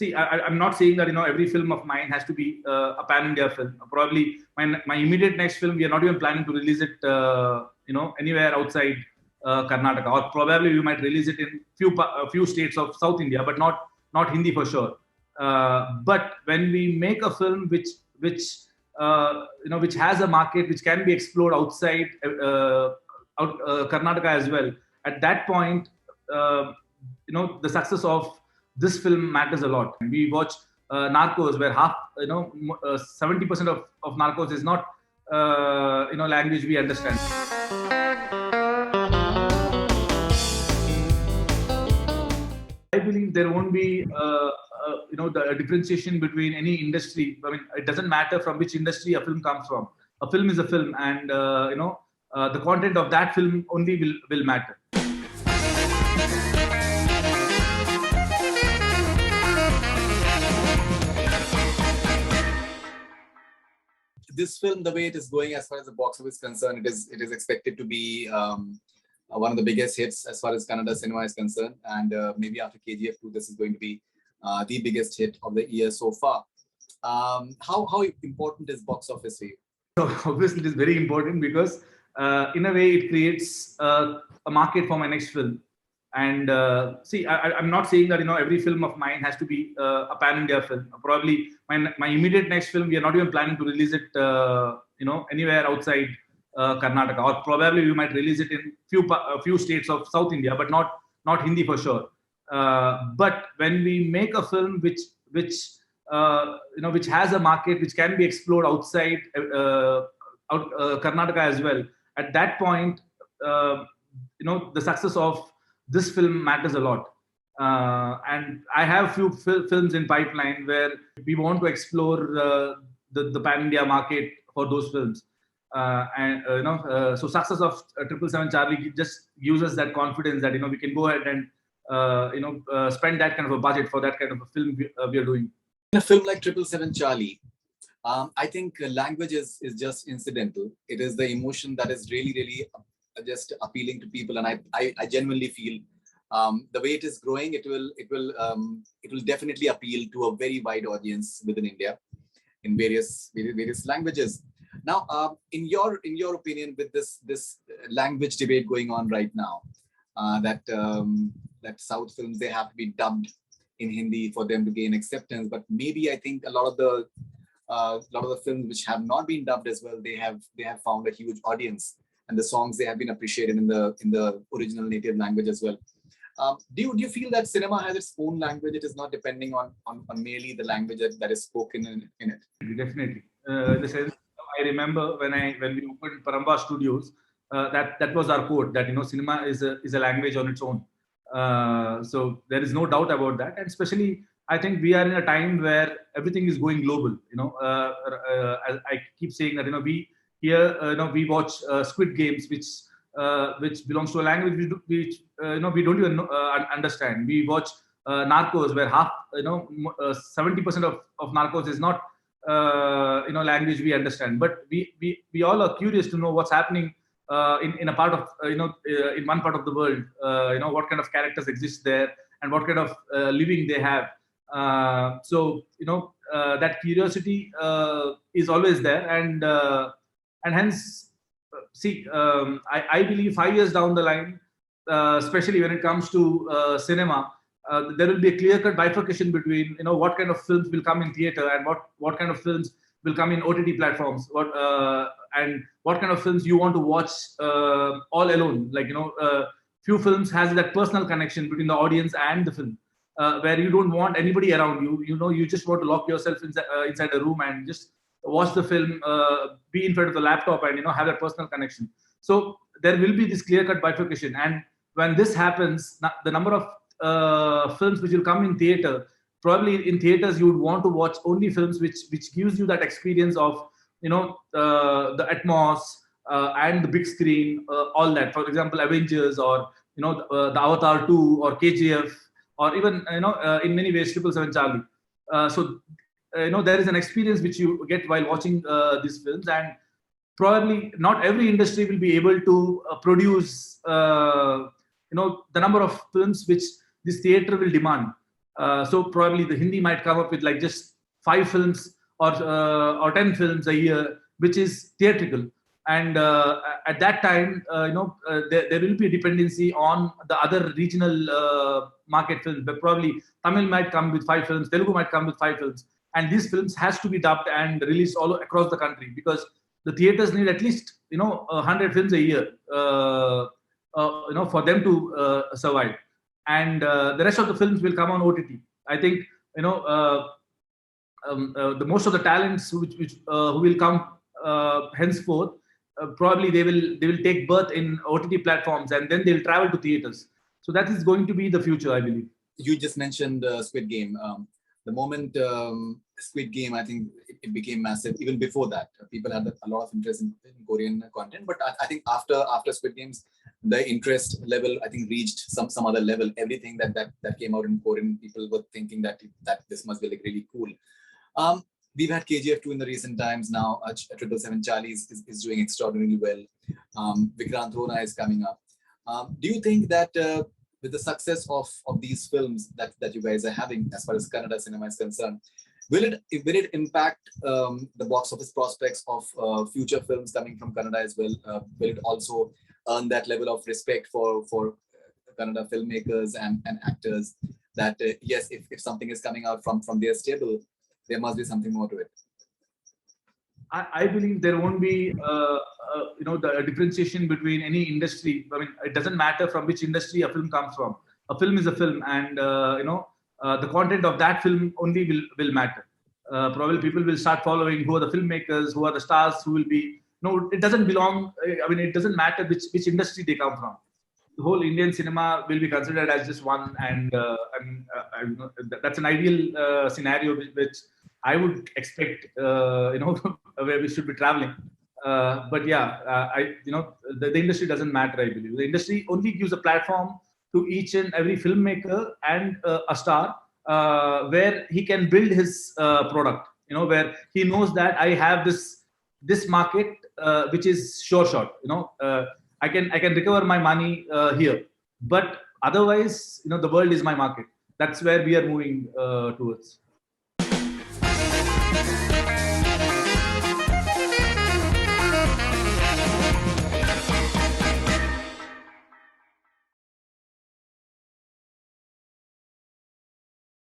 I'm not saying that every film of mine has to be a pan-India film. Probably my immediate next film, we are not even planning to release it anywhere outside Karnataka, or probably we might release it in few states of South India, but not Hindi for sure. But when we make a film which has a market which can be explored outside Karnataka as well, at that point, the success of this film matters a lot. We watch Narcos, where 70% of Narcos is not language we understand. I believe there won't be the differentiation between any industry. I mean, it doesn't matter from which industry a film comes from. A film is a film, and the content of that film only will matter. This film, the way it is going as far as the box office is concerned, it is expected to be one of the biggest hits as far as Kannada cinema is concerned, and maybe after KGF 2, this is going to be the biggest hit of the year so far. How important is box office for you? So obviously, it is very important because in a way it creates a market for my next film. And I'm not saying that every film of mine has to be a pan-India film. Probably my immediate next film, we are not even planning to release it anywhere outside Karnataka, or probably we might release it in few states of South India, but not Hindi for sure. But when we make a film which has a market which can be explored outside Karnataka as well, at that point, the success of this film matters a lot. And I have few films in pipeline where we want to explore the pan-India market for those films. So success of 777 Charlie just gives us that confidence that we can go ahead and spend that kind of a budget for that kind of a film we are doing. In a film like 777 Charlie, I think language is just incidental. It is the emotion that is really just appealing to people, and I genuinely feel the way it is growing, it will definitely appeal to a very wide audience within India in various languages. Now, in your opinion, with this language debate going on right now, that South films, they have to be dubbed in Hindi for them to gain acceptance, but maybe I think a lot of the films which have not been dubbed as well, they have found a huge audience, and the songs, they have been appreciated in the original native language as well. Do you feel that cinema has its own language? It is not depending on merely the language that is spoken in it. Definitely. In the sense, I remember when we opened Paramba Studios, that was our quote, that cinema is a language on its own. So there is no doubt about that, and especially I think we are in a time where everything is going global. I keep saying that we watch Squid Games, which belongs to a language which we don't even understand. We watch Narcos, where 70% of Narcos is not language we understand. But we all are curious to know what's happening in a part of in one part of the world. What kind of characters exist there and what kind of living they have. So that curiosity is always there, and hence, I believe 5 years down the line, especially when it comes to cinema, there will be a clear-cut bifurcation between what kind of films will come in theater and what kind of films will come in OTT platforms. And what kind of films you want to watch all alone. Like few films has that personal connection between the audience and the film, where you don't want anybody around you. You just want to lock yourself inside a room and just watch the film, be in front of the laptop, and have that personal connection. So there will be this clear-cut bifurcation, and when this happens, the number of films which will come in theater, probably in theaters you would want to watch only films which gives you that experience of the atmos and the big screen, all that. For example, Avengers, or the Avatar 2, or KGF, or even in many ways 777 Charlie. So there is an experience which you get while watching these films, and probably not every industry will be able to produce the number of films which this theater will demand. So probably the Hindi might come up with like just 5 films or 10 films a year, which is theatrical. And at that time, there will be a dependency on the other regional market films. But probably Tamil might come with 5 films, Telugu might come with 5 films, and these films has to be dubbed and released all across the country, because the theaters need at least 100 films a year, for them to survive. And the rest of the films will come on OTT. I think the most of the talents who will come henceforth, probably they will take birth in OTT platforms, and then they'll travel to theaters. So that is going to be the future, I believe. You just mentioned Squid Game. The moment Squid Game, I think it became massive. Even before that, people had a lot of interest in Korean content. But I think after Squid Games, the interest level, I think, reached some other level. Everything that came out in Korean, people were thinking that this must be like really cool. We've had KGF 2 in the recent times now. 777 Charlie is doing extraordinarily well. Vikrant Rona is coming up. Do you think that with the success of these films that you guys are having, as far as Kannada cinema is concerned, will it impact the box office prospects of future films coming from Kannada as well? Will it also earn that level of respect for Kannada filmmakers and actors, that yes, if something is coming out from their stable, there must be something more to it? I believe there won't be, the differentiation between any industry. I mean, it doesn't matter from which industry a film comes from. A film is a film, and the content of that film only will matter. Probably people will start following who are the filmmakers, who are the stars, who will be. No, it doesn't belong. I mean, it doesn't matter which industry they come from. The whole Indian cinema will be considered as just one, and that's an ideal scenario which I would expect, where we should be traveling. But yeah, the industry doesn't matter, I believe. The industry only gives a platform to each and every filmmaker and a star, where he can build his product, where he knows that I have this market, which is sure shot. I can recover my money here. But otherwise, the world is my market. That's where we are moving towards.